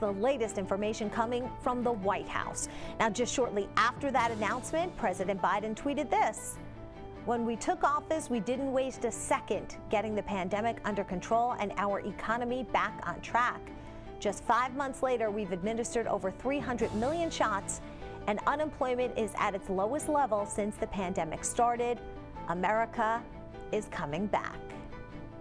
the latest information coming from the White House. Now, just shortly after that announcement, President Biden tweeted this: "When we took office, we didn't waste a second getting the pandemic under control and our economy back on track. Just 5 months later, we've administered over 300 million shots, and unemployment is at its lowest level since the pandemic started. America is coming back."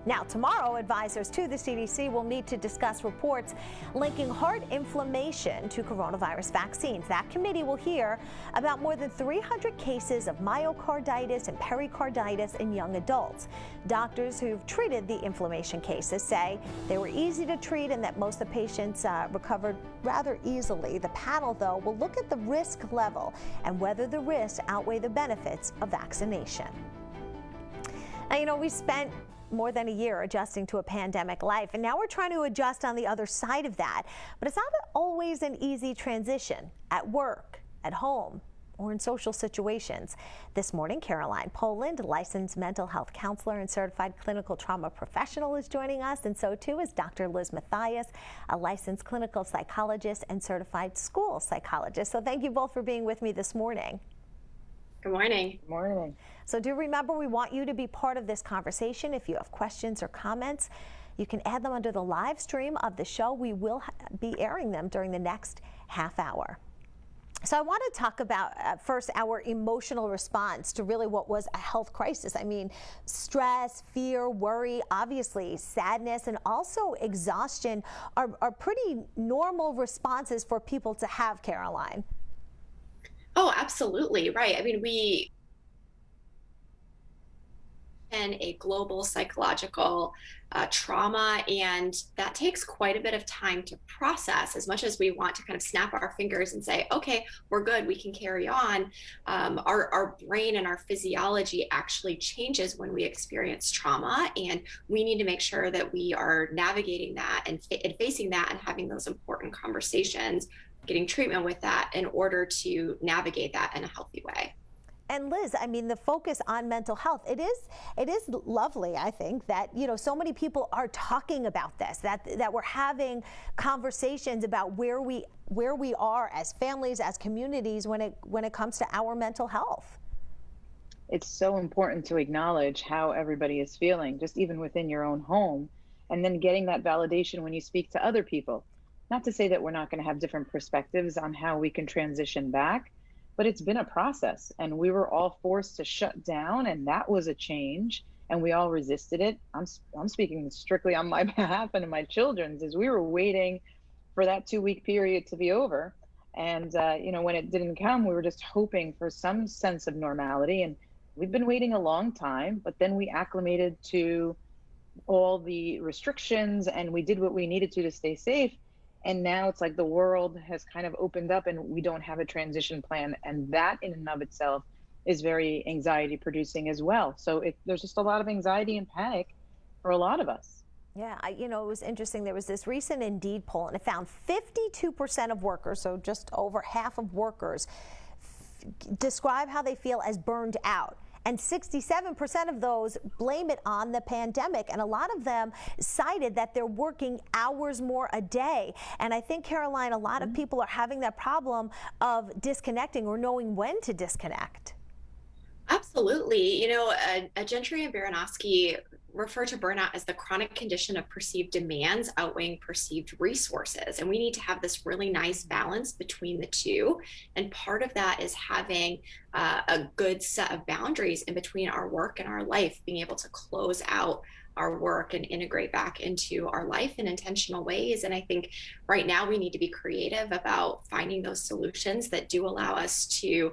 Now, tomorrow, advisors to the CDC will meet to discuss reports linking heart inflammation to coronavirus vaccines. That committee will hear about more than 300 cases of myocarditis and pericarditis in young adults. Doctors who've treated the inflammation cases say they were easy to treat and that most of the patients recovered rather easily. The panel, though, will look at the risk level and whether the risks outweigh the benefits of vaccination. Now, we spent more than a year adjusting to a pandemic life, and now we're trying to adjust on the other side of that. But it's not always an easy transition at work, at home, or in social situations. This morning, Caroline Poland, licensed mental health counselor and certified clinical trauma professional, is joining us, and so too is DrLiz Matheis, a licensed clinical psychologist and certified school psychologist. So thank you both for being with me this morning. Good morning. Good morning. So do remember, we want you to be part of this conversation. If you have questions or comments, you can add them under the live stream of the show. We will be airing them during the next half hour. So I want to talk about first our emotional response to really what was a health crisis. I mean, stress, fear, worry, obviously sadness, and also exhaustion are pretty normal responses for people to have, Caroline. Oh, absolutely. Right. I mean, we in a global psychological trauma, and that takes quite a bit of time to process. As much as we want to kind of snap our fingers and say, okay, we're good, we can carry on, our brain and our physiology actually changes when we experience trauma, and we need to make sure that we are navigating that and facing that and having those important conversations, getting treatment with that in order to navigate that in a healthy way. And Liz, I mean, the focus on mental health, it is lovely, I think, that, so many people are talking about this, that we're having conversations about where we are as families, as communities when it comes to our mental health. It's so important to acknowledge how everybody is feeling, just even within your own home, and then getting that validation when you speak to other people. Not to say that we're not going to have different perspectives on how we can transition back, but it's been a process, and we were all forced to shut down, and that was a change, and we all resisted it. I'm speaking strictly on my behalf and my children's, as we were waiting for that 2-week period to be over. And when it didn't come, we were just hoping for some sense of normality, and we've been waiting a long time, but then we acclimated to all the restrictions, and we did what we needed to stay safe. And now it's like the world has kind of opened up and we don't have a transition plan. And that in and of itself is very anxiety producing as well. So there's just a lot of anxiety and panic for a lot of us. Yeah, it was interesting. There was this recent Indeed poll, and it found 52% of workers, so just over half of workers, describe how they feel as burned out. And 67% of those blame it on the pandemic. And a lot of them cited that they're working hours more a day. And I think, Caroline, a lot of people are having that problem of disconnecting or knowing when to disconnect. Absolutely. Gentry and Baranowski refer to burnout as the chronic condition of perceived demands outweighing perceived resources. And we need to have this really nice balance between the two. And part of that is having a good set of boundaries in between our work and our life, being able to close out our work and integrate back into our life in intentional ways. And I think right now we need to be creative about finding those solutions that do allow us to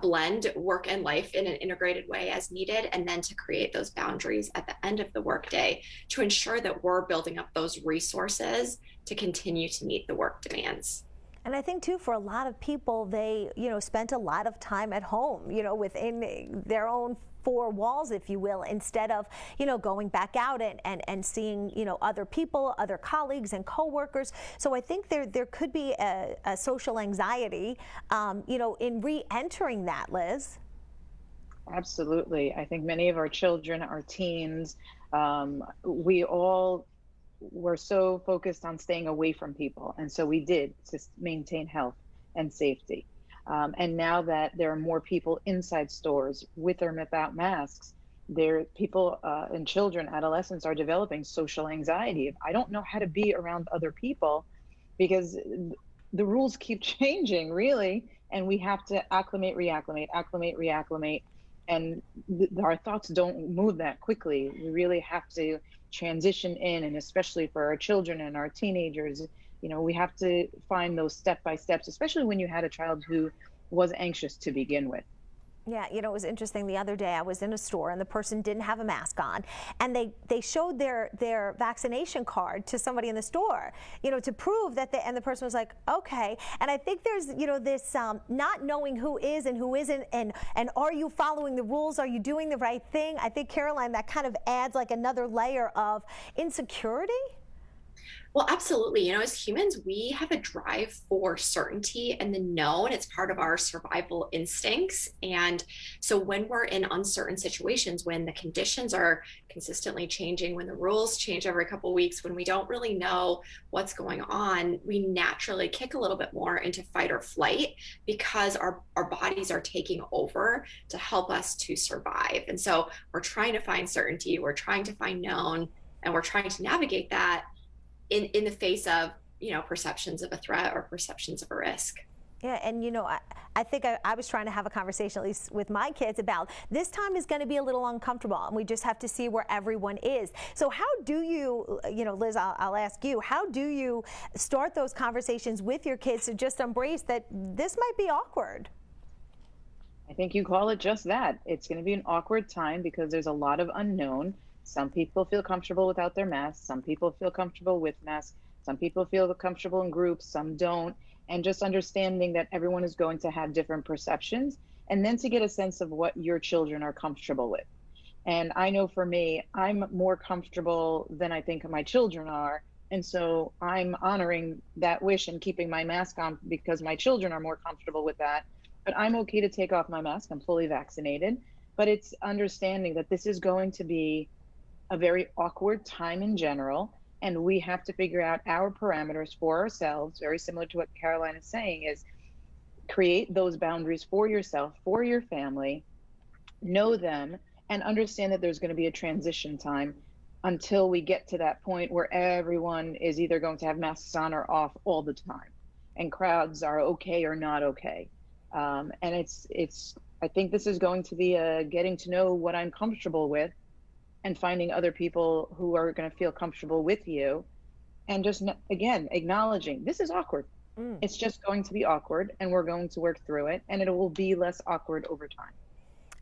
blend work and life in an integrated way as needed, and then to create those boundaries at the end of the workday to ensure that we're building up those resources to continue to meet the work demands. And I think, too, for a lot of people, they, spent a lot of time at home, within their own four walls, if you will, instead of, going back out and seeing, other people, other colleagues and coworkers. So I think there could be a social anxiety, in re-entering that, Liz. Absolutely. I think many of our children, our teens, we all were so focused on staying away from people. And so we did to maintain health and safety. And now that there are more people inside stores with or without masks, people and children, adolescents are developing social anxiety. I don't know how to be around other people because the rules keep changing, really. And we have to acclimate, reacclimate. And our thoughts don't move that quickly. We really have to transition in, and especially for our children and our teenagers, we have to find those step-by-steps, especially when you had a child who was anxious to begin with. Yeah, it was interesting. The other day I was in a store and the person didn't have a mask on, and they showed their vaccination card to somebody in the store, to prove that and the person was like, okay. And I think there's, this not knowing who is and who isn't, and are you following the rules? Are you doing the right thing? I think, Caroline, that kind of adds like another layer of insecurity. Well, absolutely. As humans, we have a drive for certainty and the known. It's part of our survival instincts. And so when we're in uncertain situations, when the conditions are consistently changing, when the rules change every couple of weeks, when we don't really know what's going on, we naturally kick a little bit more into fight or flight because our bodies are taking over to help us to survive. And so we're trying to find certainty, we're trying to find known, and we're trying to navigate that in the face of, perceptions of a threat or perceptions of a risk. Yeah, and I think I was trying to have a conversation, at least with my kids, about this time is going to be a little uncomfortable, and we just have to see where everyone is. So how do you, Liz, I'll ask you, how do you start those conversations with your kids to just embrace that this might be awkward? I think you call it just that. It's going to be an awkward time because there's a lot of unknown. Some people feel comfortable without their masks. Some people feel comfortable with masks. Some people feel comfortable in groups. Some don't. And just understanding that everyone is going to have different perceptions, and then to get a sense of what your children are comfortable with. And I know for me, I'm more comfortable than I think my children are. And so I'm honoring that wish and keeping my mask on because my children are more comfortable with that. But I'm okay to take off my mask. I'm fully vaccinated. But it's understanding that this is going to be a very awkward time in general, and we have to figure out our parameters for ourselves, very similar to what Caroline is saying, is create those boundaries for yourself, for your family, know them, and understand that there's going to be a transition time until we get to that point where everyone is either going to have masks on or off all the time, and crowds are okay or not okay. And I think this is going to be a getting to know what I'm comfortable with, and finding other people who are going to feel comfortable with you, and just, again, acknowledging this is awkward. It's just going to be awkward, and we're going to work through it, and it will be less awkward over time.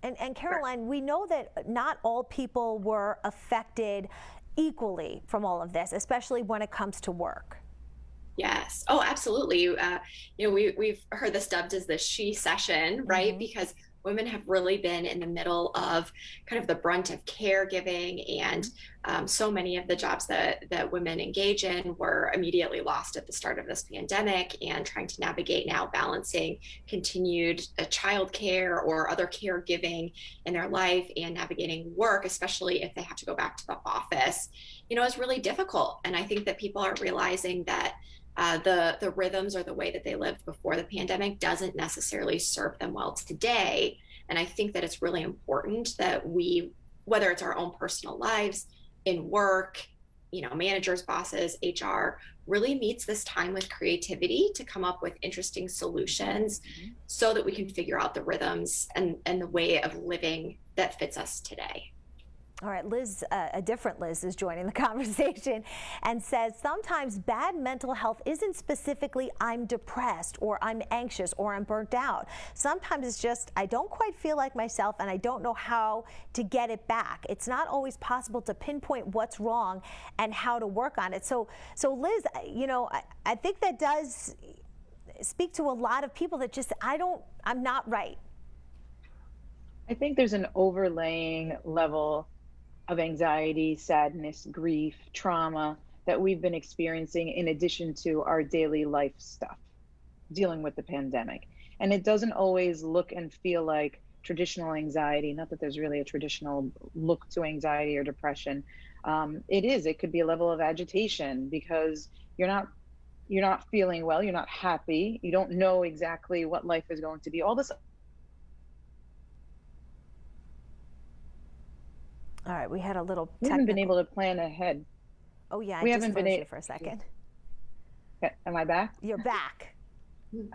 And Caroline, we know that not all people were affected equally from all of this, especially when it comes to work. Yes. Oh, absolutely. We've heard this dubbed as the she session, right? Because women have really been in the middle of kind of the brunt of caregiving, and so many of the jobs that women engage in were immediately lost at the start of this pandemic, and trying to navigate now balancing continued childcare or other caregiving in their life and navigating work, especially if they have to go back to the office, is really difficult. And I think that people are realizing that the rhythms or the way that they lived before the pandemic doesn't necessarily serve them well today. And I think that it's really important that we, whether it's our own personal lives, in work, managers, bosses, HR, really meets this time with creativity to come up with interesting solutions so that we can figure out the rhythms and the way of living that fits us today. All right, Liz, a different Liz is joining the conversation and says sometimes bad mental health isn't specifically I'm depressed or I'm anxious or I'm burnt out. Sometimes it's just I don't quite feel like myself and I don't know how to get it back. It's not always possible to pinpoint what's wrong and how to work on it. So Liz, I think that does speak to a lot of people that just I'm not right. I think there's an overlaying level of anxiety, sadness, grief, trauma that we've been experiencing in addition to our daily life stuff, dealing with the pandemic. And it doesn't always look and feel like traditional anxiety, not that there's really a traditional look to anxiety or depression, It could be a level of agitation because you're not feeling well, you're not happy, you don't know exactly what life is going to be. All this. All right, we had a little We haven't been able to plan ahead. Oh yeah, we I haven't just been froze you for a second. Am I back? You're back.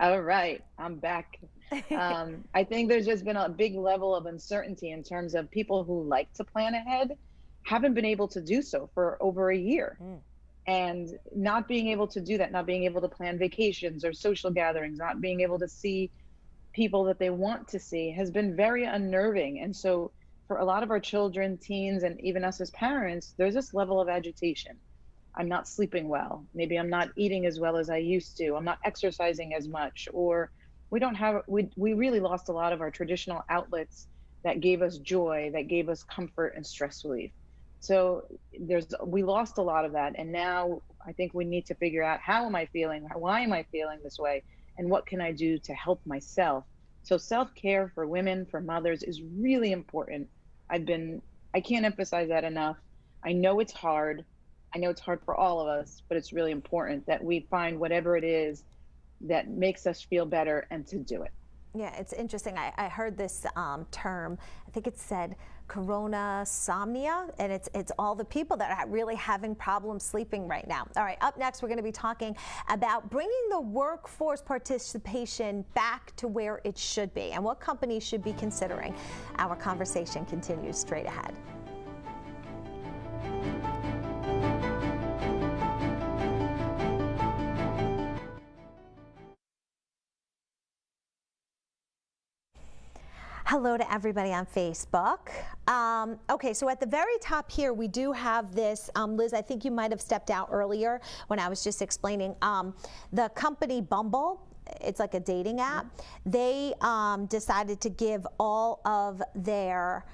All right, I'm back. I think there's just been a big level of uncertainty in terms of people who like to plan ahead haven't been able to do so for over a year. And not being able to do that, not being able to plan vacations or social gatherings, not being able to see people that they want to see has been very unnerving. And so for a lot of our children, teens, and even us as parents, there's this level of agitation. I'm not sleeping well. Maybe I'm not eating as well as I used to. I'm not exercising as much, or we really lost a lot of our traditional outlets that gave us joy, that gave us comfort and stress relief. So we lost a lot of that. And now I think we need to figure out, how am I feeling? Why am I feeling this way? And what can I do to help myself? So self-care for women, for mothers, is really important. I can't emphasize that enough. I know it's hard. I know it's hard for all of us, but it's really important that we find whatever it is that makes us feel better and to do it. Yeah, it's interesting. I heard this term, I think it said coronasomnia, and it's all the people that are really having problems sleeping right now. All right, up next, we're going to be talking about bringing the workforce participation back to where it should be and what companies should be considering. Our conversation continues straight ahead. Hello to everybody on Facebook. Okay, so at the very top here, we do have this, Liz, I think you might have stepped out earlier when I was just explaining, the company Bumble. It's like a dating app. They decided to give all of their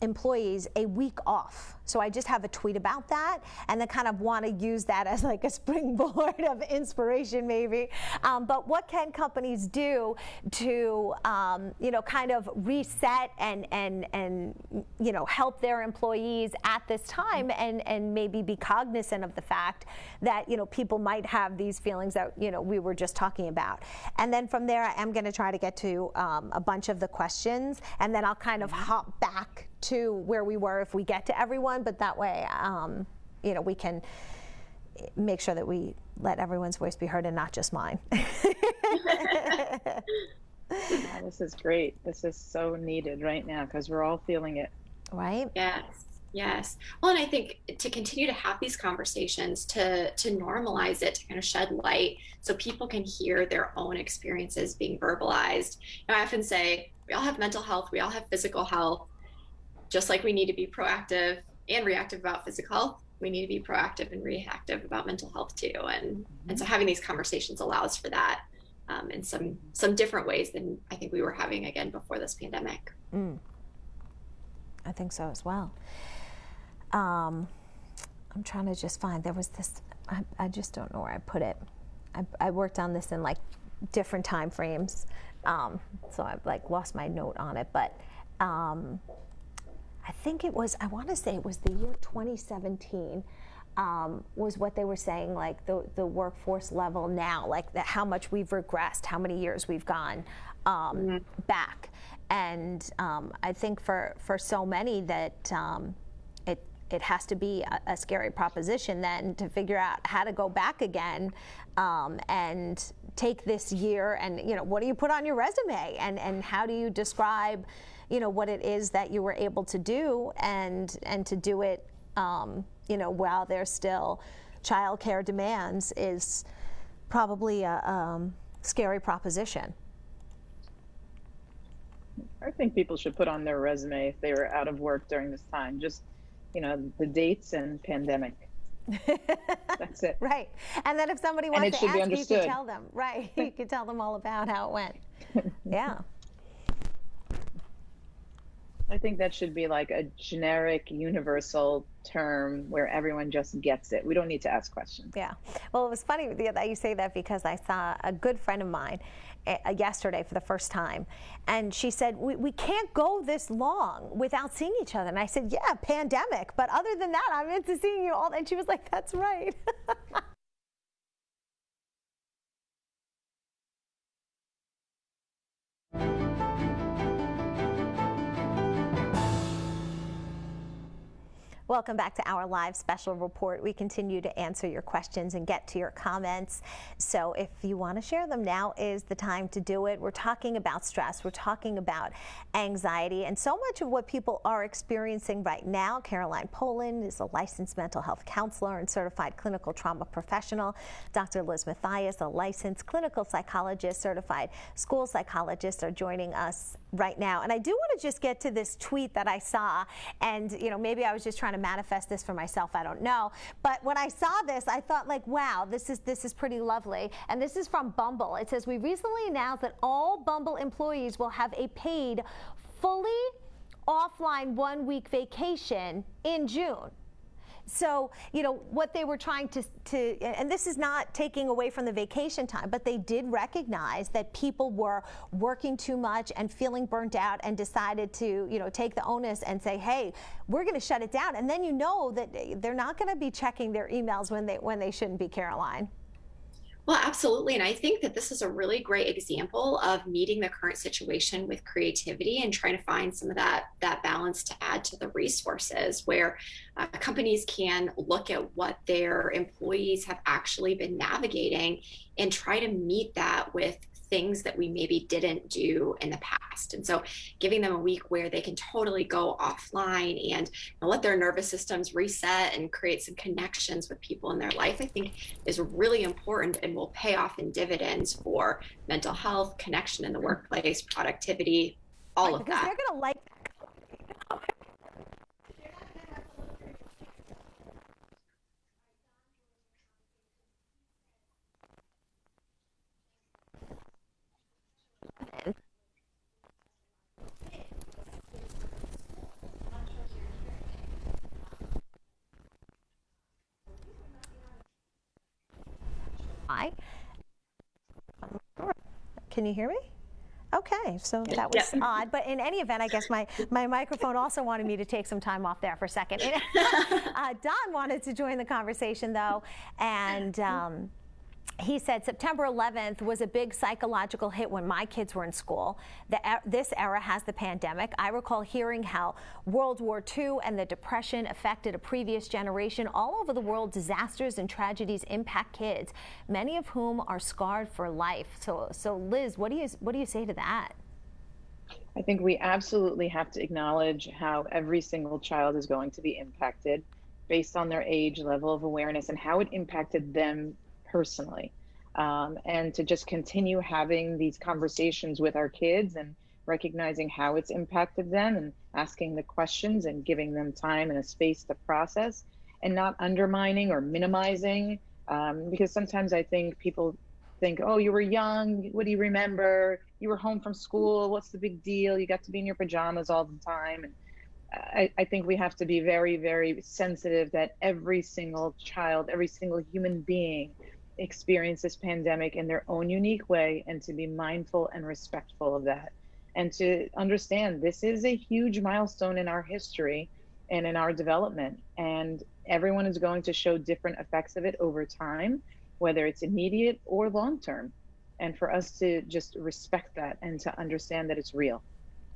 employees a week off. So I just have a tweet about that, and then kind of want to use that as like a springboard of inspiration maybe. But what can companies do to, kind of reset and help their employees at this time, and maybe be cognizant of the fact that, people might have these feelings that, we were just talking about. And then from there, I am going to try to get to a bunch of the questions, and then I'll kind of hop back to where we were if we get to everyone, but that way, we can make sure that we let everyone's voice be heard and not just mine. This is great. This is so needed right now because we're all feeling it. Right? Yes. Well, and I think to continue to have these conversations, to normalize it, to kind of shed light so people can hear their own experiences being verbalized. I often say we all have mental health, we all have physical health. Just like we need to be proactive and reactive about physical health, we need to be proactive and reactive about mental health too. And so having these conversations allows for that in some different ways than I think we were having again before this pandemic. I think so as well. I'm trying to just find, there was this, I just don't know where I put it. I worked on this in like different time frames. So I've like lost my note on it, but I think it was, I want to say it was the year 2017 was what they were saying, like the workforce level now, like how much we've regressed, how many years we've gone back. And I think for so many that it has to be a scary proposition then to figure out how to go back again and take this year and, what do you put on your resume and how do you describe, what it is that you were able to do and to do it, while there's still childcare demands is probably a scary proposition. I think people should put on their resume if they were out of work during this time, just, the dates and pandemic. That's it. Right. And then if somebody wants to ask, you can tell them. Right. You can tell them all about how it went. Yeah. I think that should be like a generic, universal term where everyone just gets it. We don't need to ask questions. Yeah. Well, it was funny that you say that because I saw a good friend of mine yesterday for the first time. And she said, we can't go this long without seeing each other. And I said, yeah, pandemic. But other than that, I'm into seeing you all. And she was like, that's right. Welcome back to our live special report. We continue to answer your questions and get to your comments. So if you want to share them, now is the time to do it. We're talking about stress. We're talking about anxiety and so much of what people are experiencing right now. Caroline Poland is a licensed mental health counselor and certified clinical trauma professional. DrLiz Matheis, a licensed clinical psychologist, certified school psychologist, are joining us right now. And I do want to just get to this tweet that I saw, and maybe I was just trying to manifest this for myself, I don't know, but when I saw this I thought, like, wow, this is pretty lovely. And this is from Bumble. It says, we recently announced that all Bumble employees will have a paid fully offline 1-week vacation in June. So, what they were trying to, and this is not taking away from the vacation time, but they did recognize that people were working too much and feeling burnt out and decided to, take the onus and say, hey, we're going to shut it down. And then that they're not going to be checking their emails when they shouldn't be, Caroline. Well, absolutely. And I think that this is a really great example of meeting the current situation with creativity and trying to find some of that balance to add to the resources, where companies can look at what their employees have actually been navigating and try to meet that with things that we maybe didn't do in the past. And so giving them a week where they can totally go offline and let their nervous systems reset and create some connections with people in their life, I think is really important and will pay off in dividends for mental health, connection in the workplace, productivity, all of that. They're going to like Can you hear me? Okay, so that was odd, but in any event, I guess my microphone also wanted me to take some time off there for a second. Don wanted to join the conversation though, and he said September 11th was a big psychological hit when my kids were in school. This era has the pandemic. I recall hearing how World War II and the Depression affected a previous generation. All over the world, disasters and tragedies impact kids, many of whom are scarred for life. So Liz, what do you say to that? I think we absolutely have to acknowledge how every single child is going to be impacted based on their age, level of awareness, and how it impacted them personally, and to just continue having these conversations with our kids and recognizing how it's impacted them and asking the questions and giving them time and a space to process and not undermining or minimizing, because sometimes I think people think, oh, you were young, what do you remember? You were home from school, what's the big deal? You got to be in your pajamas all the time. And I think we have to be very, very sensitive that every single child, every single human being experience this pandemic in their own unique way, and to be mindful and respectful of that, and to understand this is a huge milestone in our history and in our development, and everyone is going to show different effects of it over time, whether it's immediate or long term, and for us to just respect that and to understand that it's real.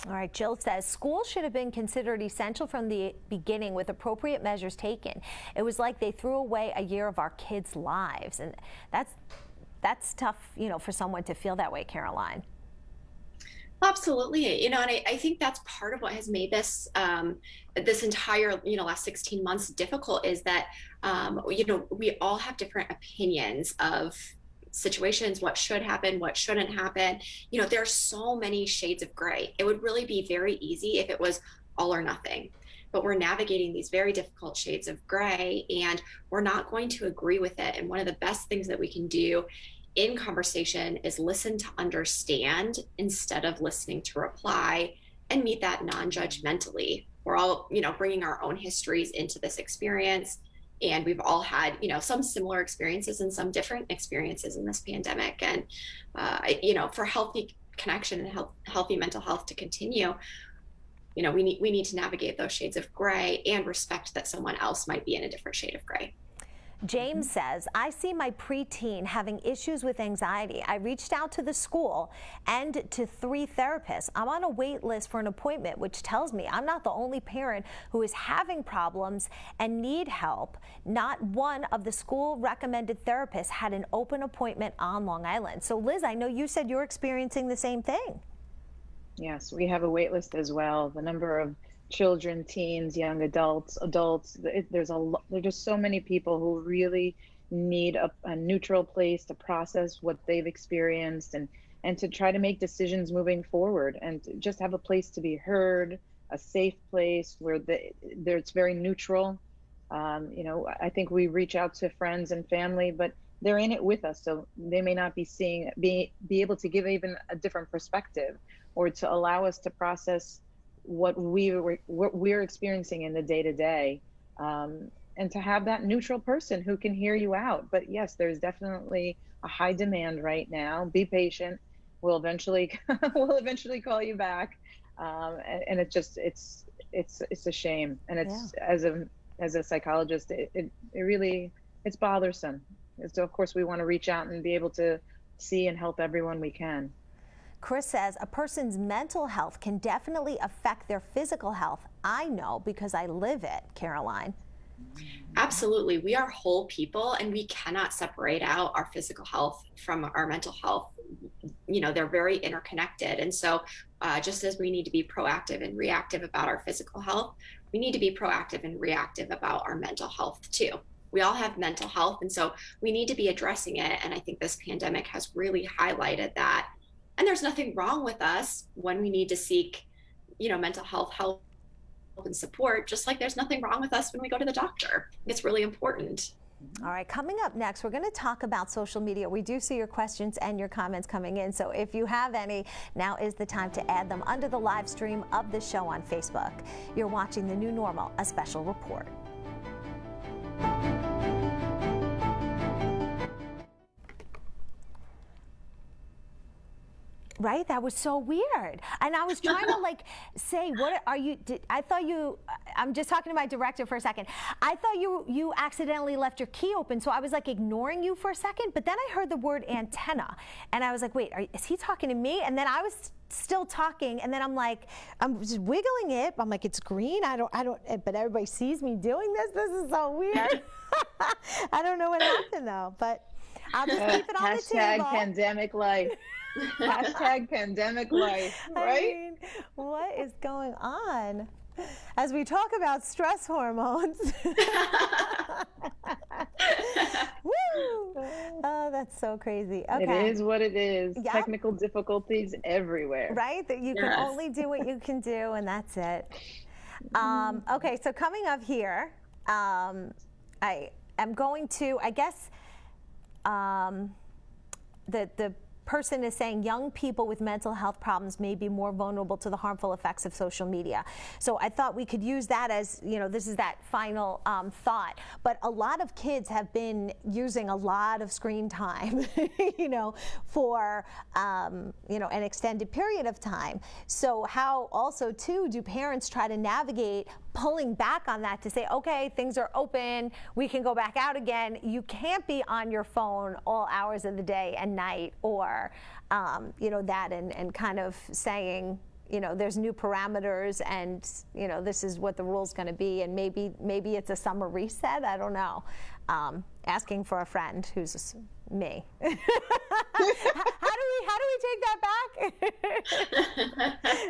All right, Jill says school should have been considered essential from the beginning with appropriate measures taken. It was like they threw away a year of our kids' lives, and that's tough, for someone to feel that way, Caroline. Absolutely. And I think that's part of what has made this this entire last 16 months difficult, is that we all have different opinions of situations, what should happen, what shouldn't happen. There are so many shades of gray. It would really be very easy if it was all or nothing, but we're navigating these very difficult shades of gray, and we're not going to agree with it. And one of the best things that we can do in conversation is listen to understand instead of listening to reply, and meet that non-judgmentally. We're all, bringing our own histories into this experience. And we've all had, some similar experiences and some different experiences in this pandemic. And, for healthy connection and healthy mental health to continue, we need to navigate those shades of gray and respect that someone else might be in a different shade of gray. James says, I see my preteen having issues with anxiety. I reached out to the school and to 3 therapists. I'm on a wait list for an appointment, which tells me I'm not the only parent who is having problems and need help. Not one of the school recommended therapists had an open appointment on Long Island. So Liz, I know you said you're experiencing the same thing. Yes, we have a wait list as well. The number of children, teens, young adults, there's just so many people who really need a neutral place to process what they've experienced and to try to make decisions moving forward, and to just have a place to be heard, a safe place where it's very neutral. I think we reach out to friends and family, but they're in it with us, so they may not be able to give even a different perspective, or to allow us to process what we're experiencing in the day-to-day, and to have that neutral person who can hear you out. But yes, there's definitely a high demand right now. Be patient. We'll eventually call you back. And it's a shame. And it's as a psychologist, it really, it's bothersome. So of course we want to reach out and be able to see and help everyone we can. Chris says a person's mental health can definitely affect their physical health. I know because I live it, Caroline. Absolutely. We are whole people, and we cannot separate out our physical health from our mental health. They're very interconnected. And so just as we need to be proactive and reactive about our physical health, we need to be proactive and reactive about our mental health too. We all have mental health, and so we need to be addressing it. And I think this pandemic has really highlighted that. And there's nothing wrong with us when we need to seek, mental health help and support, just like there's nothing wrong with us when we go to the doctor. It's really important. All right, coming up next, we're going to talk about social media. We do see your questions and your comments coming in, so if you have any, now is the time to add them under the live stream of the show on Facebook. You're watching The New Normal, a special report. Right? That was so weird. And I was trying to say, what are you, I'm just talking to my director for a second. I thought you accidentally left your key open. So I was ignoring you for a second, but then I heard the word antenna. And I was like, wait, is he talking to me? And then I was still talking. And then I'm just wiggling it. I'm like, it's green. I don't, but everybody sees me doing this. This is so weird. I don't know what happened though, but I'll just keep it on the table. Hashtag pandemic life. Hashtag pandemic life, right? I mean, what is going on? As we talk about stress hormones. Woo! Oh, that's so crazy. Okay. It is what it is. Yep. Technical difficulties everywhere. Right? That you can only do what you can do, and that's it. Okay, so coming up here, I am going to, I guess, the person is saying young people with mental health problems may be more vulnerable to the harmful effects of social media. So I thought we could use that as, this is that final thought. But a lot of kids have been using a lot of screen time, for, an extended period of time. So how also, too, do parents try to navigate pulling back on that to say, okay, things are open, we can go back out again. You can't be on your phone all hours of the day and night, or that, and kind of saying, there's new parameters, and this is what the rule's going to be, and maybe it's a summer reset. I don't know. Asking for a friend who's me. How do we take that back?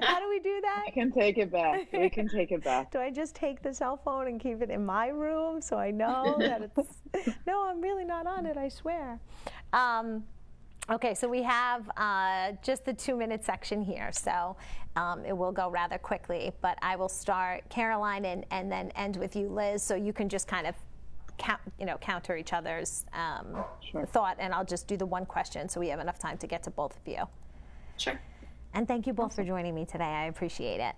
How do we do that? We can take it back. We can take it back. Do I just take the cell phone and keep it in my room so I know that it's? No, I'm really not on it, I swear. Okay, so we have just the 2-minute section here, so it will go rather quickly, but I will start, Caroline, and then end with you, Liz, so you can just kind of counter each other's Sure. thought, and I'll just do the one question so we have enough time to get to both of you. Sure. And thank you both for joining me today. I appreciate it.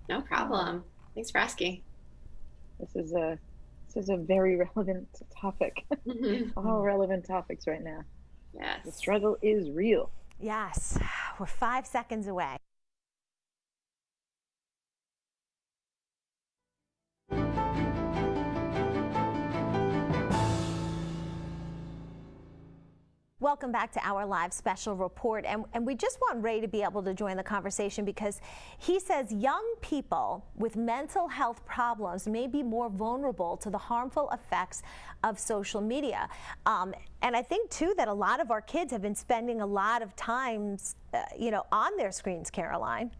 No problem. Thanks for asking. This is a very relevant topic. All relevant topics right now. Yes. The struggle is real. Yes, we're 5 seconds away. Welcome back to our live special report. And we just want Ray to be able to join the conversation because he says young people with mental health problems may be more vulnerable to the harmful effects of social media. And I think, too, that a lot of our kids have been spending a lot of time, on their screens, Caroline.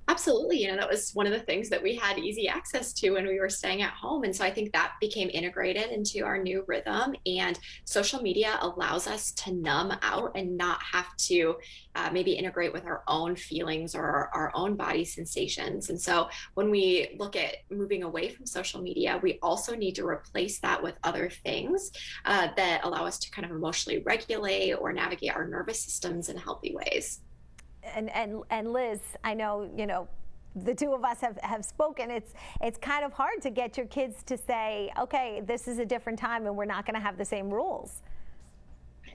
Absolutely. That was one of the things that we had easy access to when we were staying at home. And so I think that became integrated into our new rhythm. And social media allows us to numb out and not have to maybe integrate with our own feelings or our own body sensations. And so when we look at moving away from social media, we also need to replace that with other things that allow us to kind of emotionally regulate or navigate our nervous systems in healthy ways. And Liz, I know, the two of us have spoken. It's kind of hard to get your kids to say, okay, this is a different time and we're not going to have the same rules.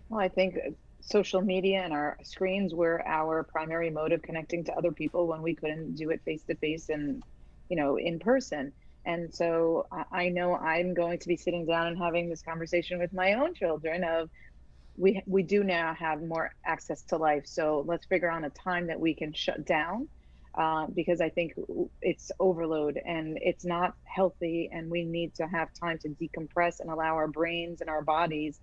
Well, I think social media and our screens were our primary mode of connecting to other people when we couldn't do it face to face and, in person. And so I know I'm going to be sitting down and having this conversation with my own children of, we do now have more access to life. So let's figure out a time that we can shut down because I think it's overload and it's not healthy. And we need to have time to decompress and allow our brains and our bodies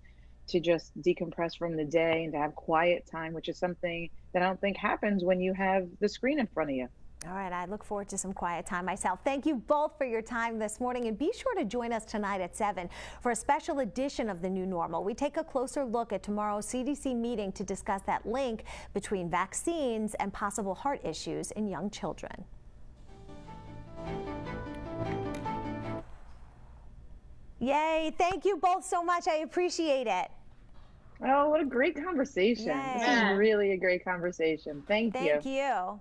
to just decompress from the day and to have quiet time, which is something that I don't think happens when you have the screen in front of you. All right, I look forward to some quiet time myself. Thank you both for your time this morning, and be sure to join us tonight at 7 for a special edition of The New Normal. We take a closer look at tomorrow's CDC meeting to discuss that link between vaccines and possible heart issues in young children. Yay, thank you both so much. I appreciate it. Oh, what a great conversation. Yay. This is really a great conversation. Thank you. Thank you.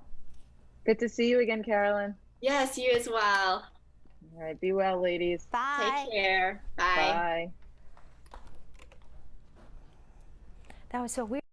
Good to see you again, Carolyn. Yes, you as well. All right, be well, ladies. Bye. Take care. Bye. Bye. That was so weird.